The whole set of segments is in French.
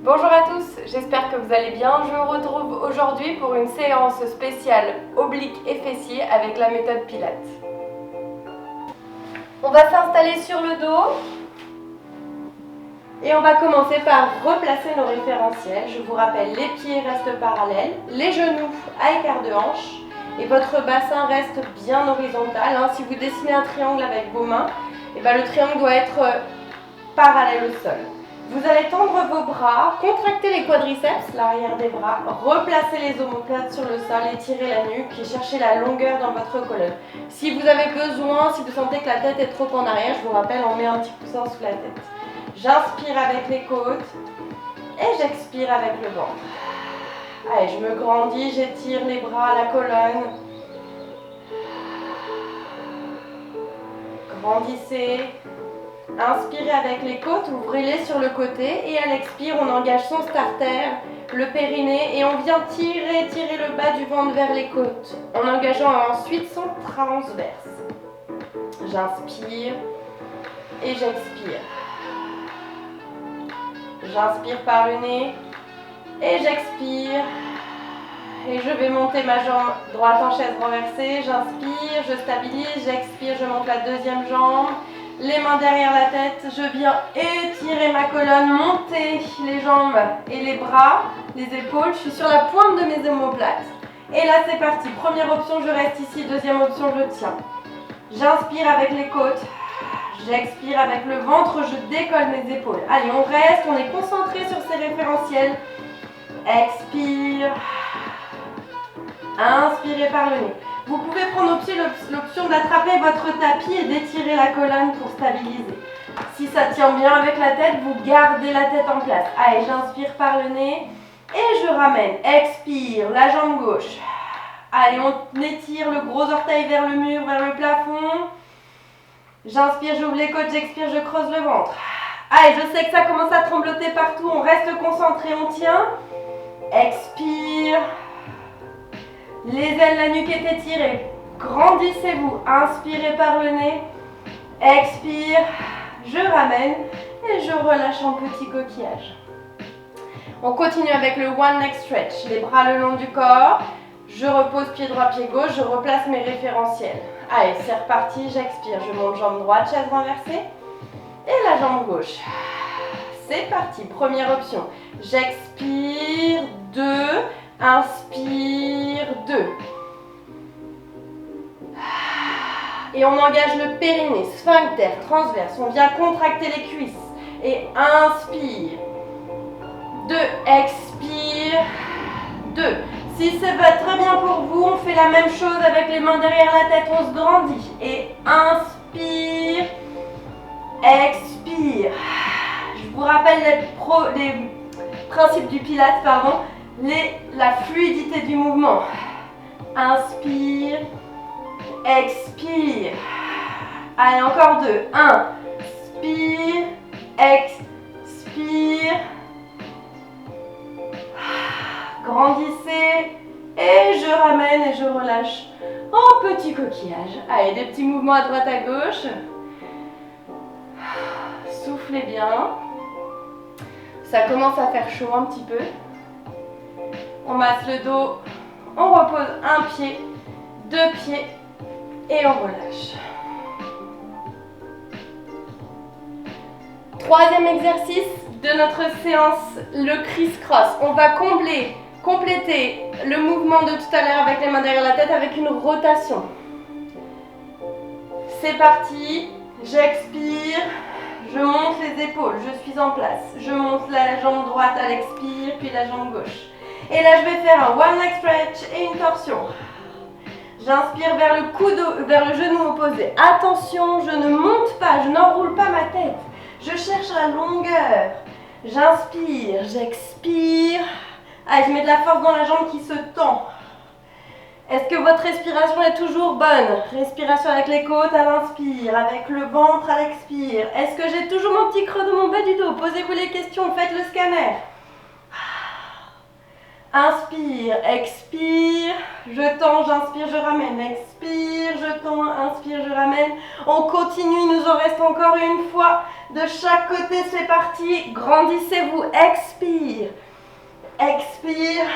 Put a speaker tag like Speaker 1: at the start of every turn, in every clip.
Speaker 1: Bonjour à tous, j'espère que vous allez bien. Je vous retrouve aujourd'hui pour une séance spéciale oblique et fessier avec la méthode Pilates. On va s'installer sur le dos et on va commencer par replacer nos référentiels. Je vous rappelle, les pieds restent parallèles, les genoux à écart de hanche et votre bassin reste bien horizontal. Si vous dessinez un triangle avec vos mains, le triangle doit être parallèle au sol. Vous allez tendre vos bras, contracter les quadriceps, l'arrière des bras, replacer les omoplates sur le sol, étirer la nuque et chercher la longueur dans votre colonne. Si vous avez besoin, si vous sentez que la tête est trop en arrière, je vous rappelle, on met un petit coussin sous la tête. J'inspire avec les côtes et j'expire avec le ventre. Allez, je me grandis, j'étire les bras, la colonne. Grandissez. Inspirez avec les côtes, ouvrez-les sur le côté et à l'expire, on engage son starter, le périnée et on vient tirer le bas du ventre vers les côtes en engageant ensuite son transverse. J'inspire et j'expire. J'inspire par le nez et j'expire. Et je vais monter ma jambe droite en chaise renversée. J'inspire, je stabilise, j'expire, je monte la deuxième jambe. Les mains derrière la tête, je viens étirer ma colonne, monter les jambes et les bras, les épaules. Je suis sur la pointe de mes omoplates. Et là, c'est parti. Première option, je reste ici. Deuxième option, je tiens. J'inspire avec les côtes. J'expire avec le ventre, je décolle mes épaules. Allez, on reste, on est concentré sur ces référentiels. Expire. Inspirez par le nez. Vous pouvez prendre aussi l'option d'attraper votre tapis et d'étirer la colonne pour stabiliser. Si ça tient bien avec la tête, vous gardez la tête en place. Allez, j'inspire par le nez et je ramène. Expire, la jambe gauche. Allez, on étire le gros orteil vers le mur, vers le plafond. J'inspire, j'ouvre les côtes, j'expire, je creuse le ventre. Allez, je sais que ça commence à trembloter partout. On reste concentré, on tient. Expire. Les ailes, la nuque est étirée. Grandissez-vous. Inspirez par le nez. Expire. Je ramène et je relâche en petit coquillage. On continue avec le one leg stretch. Les bras le long du corps. Je repose pied droit, pied gauche. Je replace mes référentiels. Allez, c'est reparti. J'expire. Je monte jambe droite, chaise renversée. Et la jambe gauche. C'est parti. Première option. J'expire. 2. Inspire, 2. Et on engage le périnée, sphincter, transverse. On vient contracter les cuisses. Et inspire. 2. Expire. 2. Si ça va très bien pour vous, on fait la même chose avec les mains derrière la tête. On se grandit. Et inspire. Expire. Je vous rappelle les principes du Pilates, pardon. La fluidité du mouvement. Inspire, expire. Allez, encore 2. Inspire, expire. Grandissez et je ramène et je relâche en petit coquillage. Allez, des petits mouvements à droite à gauche. Soufflez bien. Ça commence à faire chaud un petit peu. On masse le dos, on repose un pied, 2 pieds et on relâche. Troisième exercice de notre séance, le criss-cross. On va compléter le mouvement de tout à l'heure avec les mains derrière la tête avec une rotation. C'est parti, j'expire, je monte les épaules, je suis en place. Je monte la jambe droite à l'expire, puis la jambe gauche. Et là, je vais faire un one leg stretch et une torsion. J'inspire vers le coude, vers le genou opposé. Attention, je ne monte pas, je n'enroule pas ma tête. Je cherche la longueur. J'inspire, j'expire. Allez, je mets de la force dans la jambe qui se tend. Est-ce que votre respiration est toujours bonne? Respiration avec les côtes à l'inspire, avec le ventre à l'expire. Est-ce que j'ai toujours mon petit creux de mon bas du dos? Posez-vous les questions, faites le scanner. Inspire, expire, je tends, j'inspire, je ramène, expire, je tends, inspire, je ramène. On continue, il nous en reste encore une fois. De chaque côté, c'est parti. Grandissez-vous, expire, expire,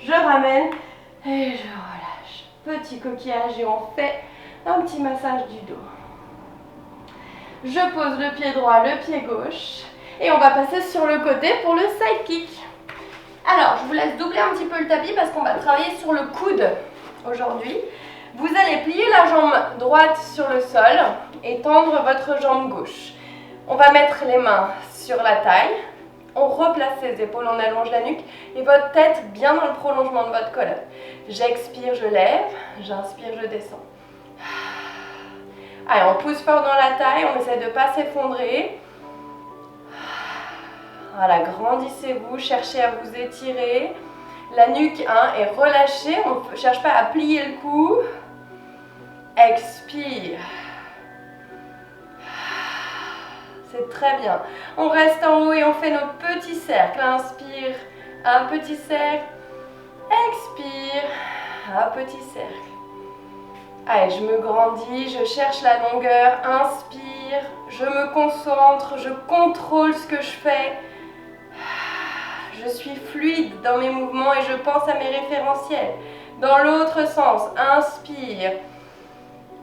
Speaker 1: je ramène et je relâche. Petit coquillage et on fait un petit massage du dos. Je pose le pied droit, le pied gauche et on va passer sur le côté pour le side kick. Alors, je vous laisse doubler un petit peu le tapis parce qu'on va travailler sur le coude aujourd'hui. Vous allez plier la jambe droite sur le sol et tendre votre jambe gauche. On va mettre les mains sur la taille. On replace les épaules, on allonge la nuque et votre tête bien dans le prolongement de votre colonne. J'expire, je lève. J'inspire, je descends. Allez, on pousse fort dans la taille. On essaie de ne pas s'effondrer. Voilà, grandissez-vous, cherchez à vous étirer. La nuque est relâchée, on ne cherche pas à plier le cou. Expire. C'est très bien. On reste en haut et on fait nos petits cercles. Inspire, un petit cercle. Expire, un petit cercle. Allez, je me grandis, je cherche la longueur. Inspire, je me concentre, je contrôle ce que je fais. Je suis fluide dans mes mouvements et je pense à mes référentiels. Dans l'autre sens, inspire.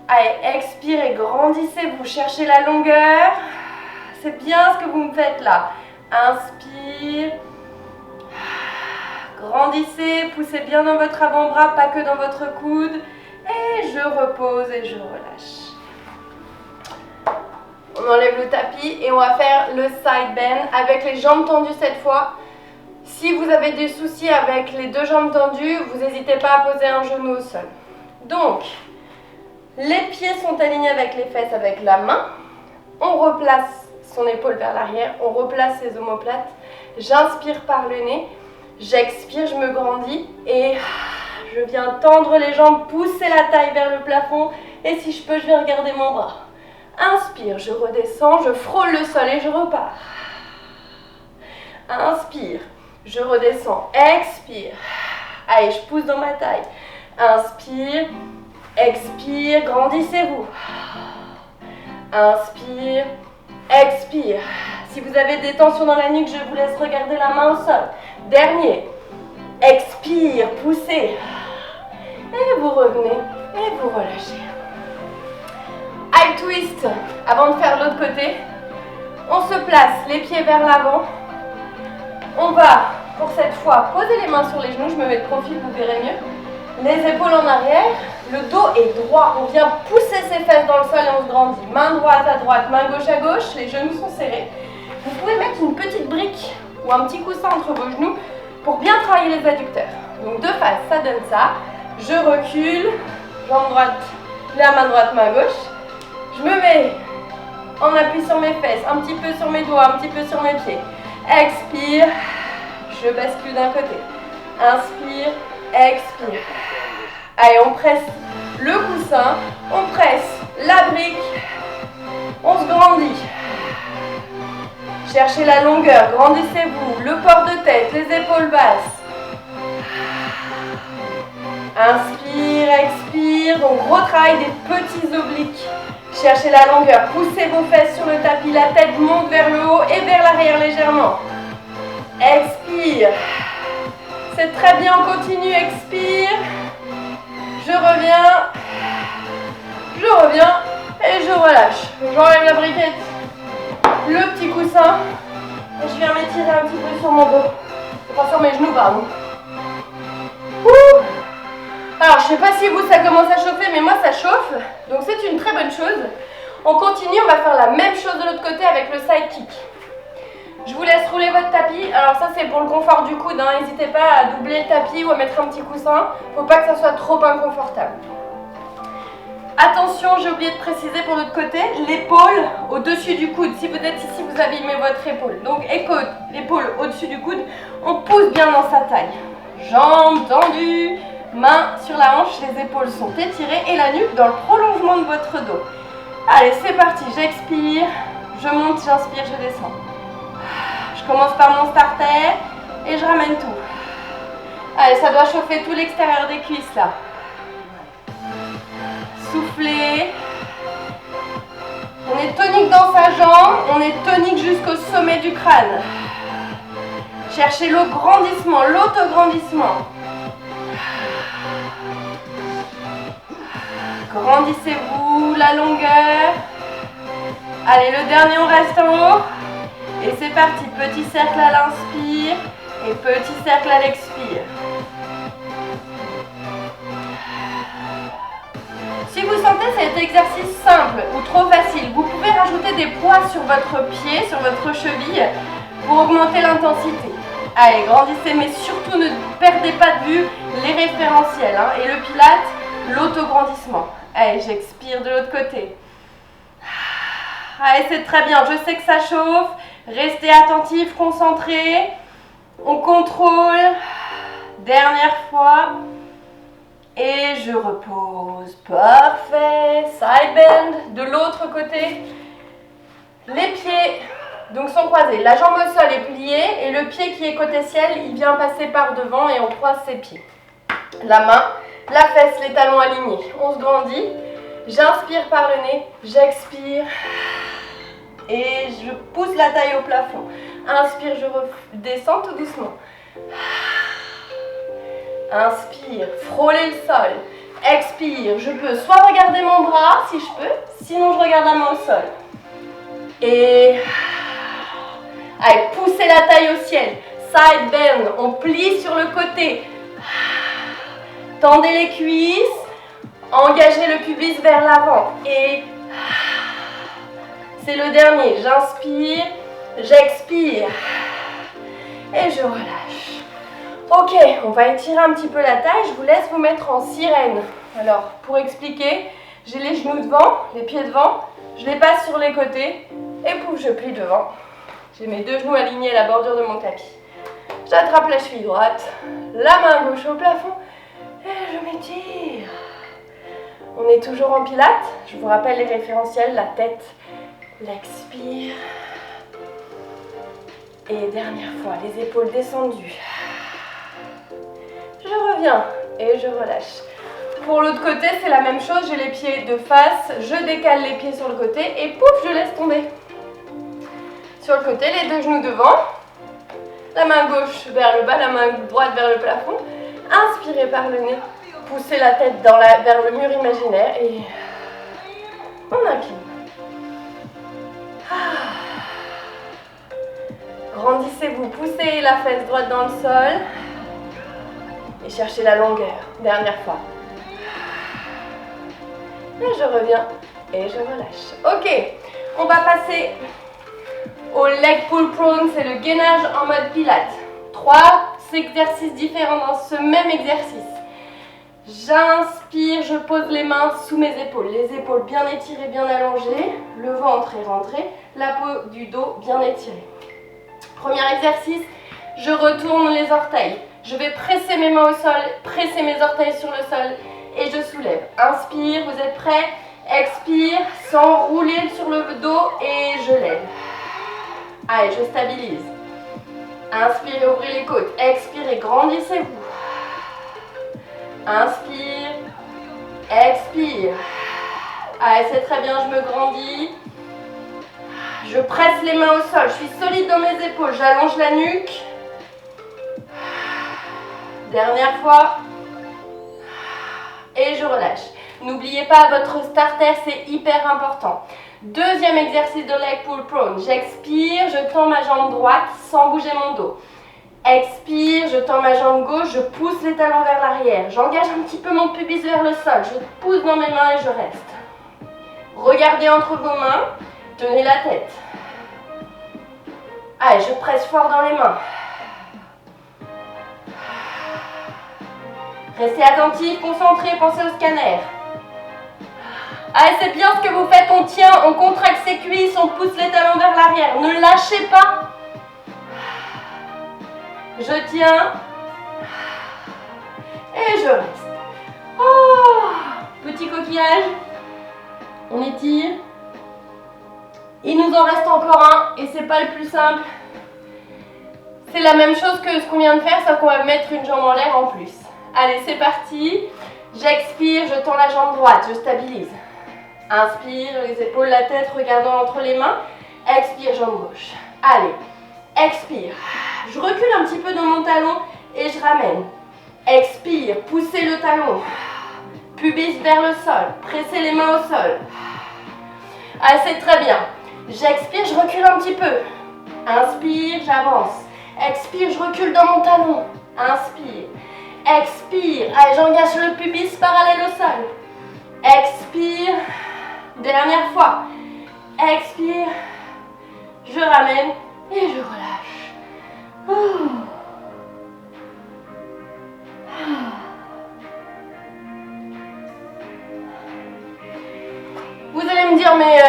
Speaker 1: Allez, expire et grandissez-vous. Cherchez la longueur. C'est bien ce que vous me faites là. Inspire. Grandissez, poussez bien dans votre avant-bras, pas que dans votre coude. Et je repose et je relâche. On enlève le tapis et on va faire le side bend avec les jambes tendues cette fois. Si vous avez des soucis avec les deux jambes tendues, vous n'hésitez pas à poser un genou au sol. Donc, les pieds sont alignés avec les fesses avec la main. On replace son épaule vers l'arrière, on replace ses omoplates. J'inspire par le nez, j'expire, je me grandis et je viens tendre les jambes, pousser la taille vers le plafond et si je peux, je viens regarder mon bras. Inspire, je redescends, je frôle le sol et je repars. Inspire. Je redescends, expire. Allez, je pousse dans ma taille. Inspire, expire, grandissez-vous. Inspire, expire. Si vous avez des tensions dans la nuque, je vous laisse regarder la main au sol. Dernier. Expire, poussez. Et vous revenez et vous relâchez. High twist. Avant de faire l'autre côté, on se place les pieds vers l'avant. On va, pour cette fois, poser les mains sur les genoux. Je me mets de profil, vous verrez mieux. Les épaules en arrière. Le dos est droit. On vient pousser ses fesses dans le sol et on se grandit. Main droite à droite, main gauche à gauche. Les genoux sont serrés. Vous pouvez mettre une petite brique ou un petit coussin entre vos genoux pour bien travailler les adducteurs. Donc de face, ça donne ça. Je recule. Jambe droite, la main droite, main gauche. Je me mets en appui sur mes fesses, un petit peu sur mes doigts, un petit peu sur mes pieds. Expire, je bascule d'un côté. Inspire, expire. Allez, on presse le coussin, on presse la brique, on se grandit. Cherchez la longueur, grandissez-vous, le port de tête, les épaules basses. Inspire, expire, donc gros travail des petits obliques. Cherchez la longueur, poussez vos fesses sur le tapis, la tête monte vers le haut et vers l'arrière légèrement. Expire. C'est très bien, on continue, expire. Je reviens et je relâche. J'enlève la briquette, le petit coussin et je viens m'étirer un petit peu sur mon dos. Enfin sur mes genoux, pardon. Ouh. Alors, je ne sais pas si vous, ça commence à chauffer, mais moi, ça chauffe. Donc, c'est une très bonne chose. On continue, on va faire la même chose de l'autre côté avec le side kick. Je vous laisse rouler votre tapis. Alors, ça, c'est pour le confort du coude. N'hésitez pas à doubler le tapis ou à mettre un petit coussin. Il ne faut pas que ça soit trop inconfortable. Attention, j'ai oublié de préciser pour l'autre côté, l'épaule au-dessus du coude. Si vous êtes ici, vous abîmez votre épaule. Donc, épaule au-dessus du coude. On pousse bien dans sa taille. Jambes tendues. Main sur la hanche, les épaules sont étirées et la nuque dans le prolongement de votre dos. Allez, c'est parti, j'expire, je monte, j'inspire, je descends. Je commence par mon starter et je ramène tout. Allez, ça doit chauffer tout l'extérieur des cuisses là. Soufflez. On est tonique dans sa jambe, on est tonique jusqu'au sommet du crâne. Cherchez le grandissement, l'autograndissement. Grandissez-vous la longueur. Allez, le dernier, on reste en haut. Et c'est parti, petit cercle à l'inspire et petit cercle à l'expire. Si vous sentez cet exercice simple ou trop facile, vous pouvez rajouter des poids sur votre pied, sur votre cheville pour augmenter l'intensité. Allez, grandissez, mais surtout ne perdez pas de vue les référentiels. Hein, et le pilate, l'autograndissement. Allez, j'expire de l'autre côté. Allez, c'est très bien, je sais que ça chauffe. Restez attentifs, concentrés. On contrôle. Dernière fois. Et je repose. Parfait. Side bend. De l'autre côté. Les pieds donc sont croisés. La jambe au sol est pliée et le pied qui est côté ciel, il vient passer par devant et on croise ses pieds. La main, la fesse, les talons alignés. On se grandit. J'inspire par le nez. J'expire. Et je pousse la taille au plafond. Inspire, je descends tout doucement. Inspire, frôler le sol. Expire, je peux soit regarder mon bras si je peux, sinon je regarde la main au sol. Et allez, poussez la taille au ciel. Side bend, on plie sur le côté. Tendez les cuisses, engagez le pubis vers l'avant. Et c'est le dernier. J'inspire, j'expire et je relâche. Ok, on va étirer un petit peu la taille. Je vous laisse vous mettre en sirène. Alors, pour expliquer, j'ai les genoux devant, les pieds devant. Je les passe sur les côtés et pouf, je plie devant. J'ai mes deux genoux alignés à la bordure de mon tapis. J'attrape la cheville droite, la main gauche au plafond et je m'étire. On est toujours en pilates. Je vous rappelle les référentiels, la tête, l'expire. Et dernière fois, les épaules descendues. Je reviens et je relâche. Pour l'autre côté, c'est la même chose. J'ai les pieds de face, je décale les pieds sur le côté et pouf, je laisse tomber. Sur le côté, les deux genoux devant. La main gauche vers le bas, la main droite vers le plafond. Inspirez par le nez. Poussez la tête vers le mur imaginaire et on incline. Grandissez-vous, poussez la fesse droite dans le sol et cherchez la longueur. Dernière fois. Et je reviens et je relâche. Ok, on va passer au leg pull prone, c'est le gainage en mode pilates. 3 exercices différents dans ce même exercice. J'inspire, je pose les mains sous mes épaules. Les épaules bien étirées, bien allongées. Le ventre est rentré. La peau du dos bien étirée. Premier exercice, je retourne les orteils. Je vais presser mes mains au sol, presser mes orteils sur le sol et je soulève. Inspire, vous êtes prêts? Expire, sans rouler sur le dos et je lève. Allez, je stabilise. Inspirez, ouvrez les côtes. Expirez, grandissez-vous. Inspire, expire. Allez, c'est très bien, je me grandis. Je presse les mains au sol, je suis solide dans mes épaules, j'allonge la nuque. Dernière fois. Et je relâche. N'oubliez pas, votre starter, c'est hyper important. Deuxième exercice de leg pull prone. J'expire, je tends ma jambe droite sans bouger mon dos. Expire, je tends ma jambe gauche, je pousse les talons vers l'arrière. J'engage un petit peu mon pubis vers le sol. Je pousse dans mes mains et je reste. Regardez entre vos mains. Tenez la tête. Allez, je presse fort dans les mains. Restez attentifs, concentrés, pensez au scanner. Allez, c'est bien ce que vous faites. On tient, on contracte ses cuisses, on pousse les talons vers l'arrière. Ne lâchez pas. Je tiens. Et je reste. Oh, petit coquillage. On étire. Il nous en reste encore un et c'est pas le plus simple. C'est la même chose que ce qu'on vient de faire, sauf qu'on va mettre une jambe en l'air en plus. Allez, c'est parti. J'expire, je tends la jambe droite, je stabilise. Inspire, les épaules, la tête, regardant entre les mains. Expire, jambe gauche. Allez, expire. Je recule un petit peu dans mon talon et je ramène. Expire, poussez le talon. Pubis vers le sol, pressez les mains au sol. Ah, c'est très bien. J'expire, je recule un petit peu. Inspire, j'avance. Expire, je recule dans mon talon. Inspire. Expire. Allez, j'engage le pubis parallèle au sol. Expire. Dernière fois. Expire. Je ramène et je relâche. Oh. Vous allez me dire, mais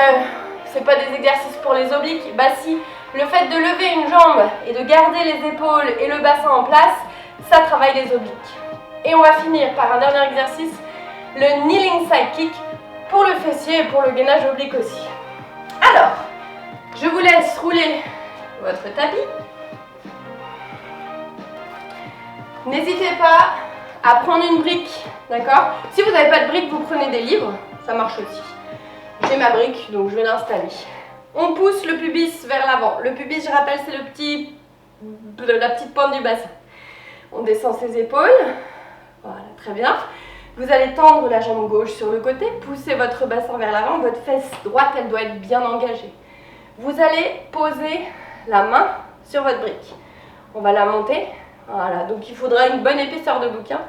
Speaker 1: c'est pas des exercices pour les obliques? Bah si, le fait de lever une jambe et de garder les épaules et le bassin en place, ça travaille les obliques. Et on va finir par un dernier exercice, le kneeling side kick pour le fessier et pour le gainage oblique aussi. Alors, je vous laisse rouler votre tapis. N'hésitez pas à prendre une brique, d'accord? Si vous n'avez pas de brique, vous prenez des livres, ça marche aussi. J'ai ma brique, donc je vais l'installer. On pousse le pubis vers l'avant. Le pubis, je rappelle, c'est la petite pointe du bassin. On descend ses épaules. Voilà, très bien. Vous allez tendre la jambe gauche sur le côté, pousser votre bassin vers l'avant. Votre fesse droite, elle doit être bien engagée. Vous allez poser la main sur votre brique. On va la monter. Voilà, donc il faudra une bonne épaisseur de bouquin.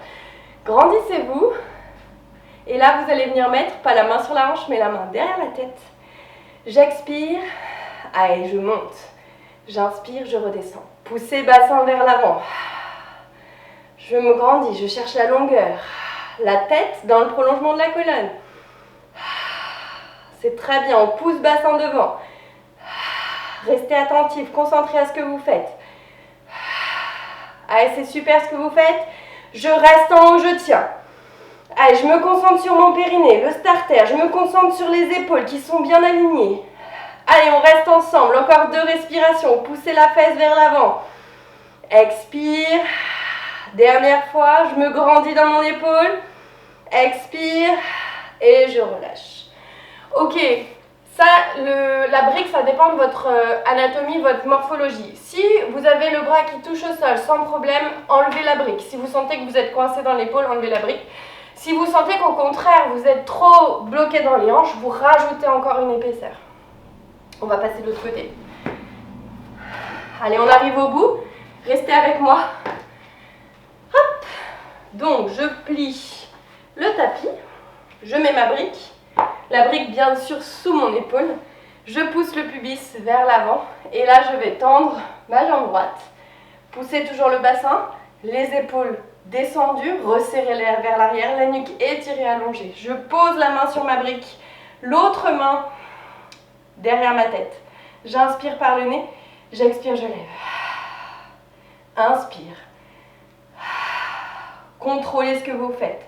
Speaker 1: Grandissez-vous. Et là, vous allez venir mettre, pas la main sur la hanche, mais la main derrière la tête. J'expire. Allez, je monte. J'inspire, je redescends. Poussez bassin vers l'avant. Je me grandis, je cherche la longueur. La tête dans le prolongement de la colonne. C'est très bien, on pousse bassin devant. Restez attentif, concentrez à ce que vous faites. Allez, c'est super ce que vous faites. Je reste en haut, je tiens. Allez, je me concentre sur mon périnée, le starter. Je me concentre sur les épaules qui sont bien alignées. Allez, on reste ensemble. Encore 2 respirations. Poussez la fesse vers l'avant. Expire. Dernière fois, je me grandis dans mon épaule. Expire. Et je relâche. Ok. Ça, la brique, ça dépend de votre anatomie, votre morphologie. Si vous avez le bras qui touche au sol, sans problème, enlevez la brique. Si vous sentez que vous êtes coincé dans l'épaule, enlevez la brique. Si vous sentez qu'au contraire, vous êtes trop bloqué dans les hanches, vous rajoutez encore une épaisseur. On va passer de l'autre côté. Allez, on arrive au bout. Restez avec moi. Hop. Donc, je plie le tapis. Je mets ma brique. La brique, bien sûr, sous mon épaule. Je pousse le pubis vers l'avant. Et là, je vais tendre ma jambe droite. Poussez toujours le bassin. Les épaules descendues. Resserrez l'air vers l'arrière. La nuque étirée, allongée. Je pose la main sur ma brique. L'autre main derrière ma tête. J'inspire par le nez. J'expire, je lève. Inspire. Contrôlez ce que vous faites.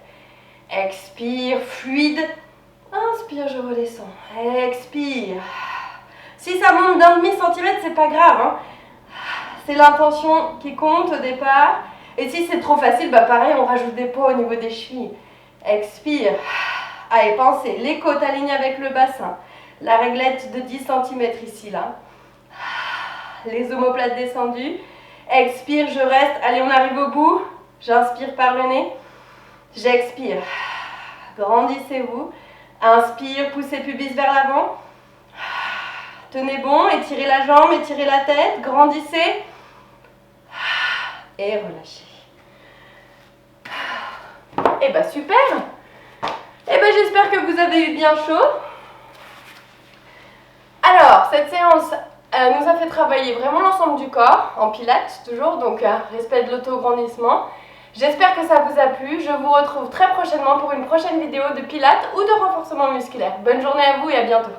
Speaker 1: Expire, fluide. Inspire, je redescends. Expire. Si ça monte d'1,5 centimètre, c'est pas grave, hein. C'est l'intention qui compte au départ. Et si c'est trop facile, bah pareil, on rajoute des poids au niveau des chevilles. Expire. Allez, pensez, les côtes alignées avec le bassin. La réglette de 10 cm ici, là. Les omoplates descendues. Expire, je reste. Allez, on arrive au bout. J'inspire par le nez. J'expire. Grandissez-vous. Inspire, poussez le pubis vers l'avant. Tenez bon, étirez la jambe, étirez la tête. Grandissez. Et relâchez. Et bah super. Et ben j'espère que vous avez eu bien chaud. Alors, cette séance nous a fait travailler vraiment l'ensemble du corps, en pilates toujours, donc respect de l'auto-grandissement. J'espère que ça vous a plu. Je vous retrouve très prochainement pour une prochaine vidéo de pilates ou de renforcement musculaire. Bonne journée à vous et à bientôt.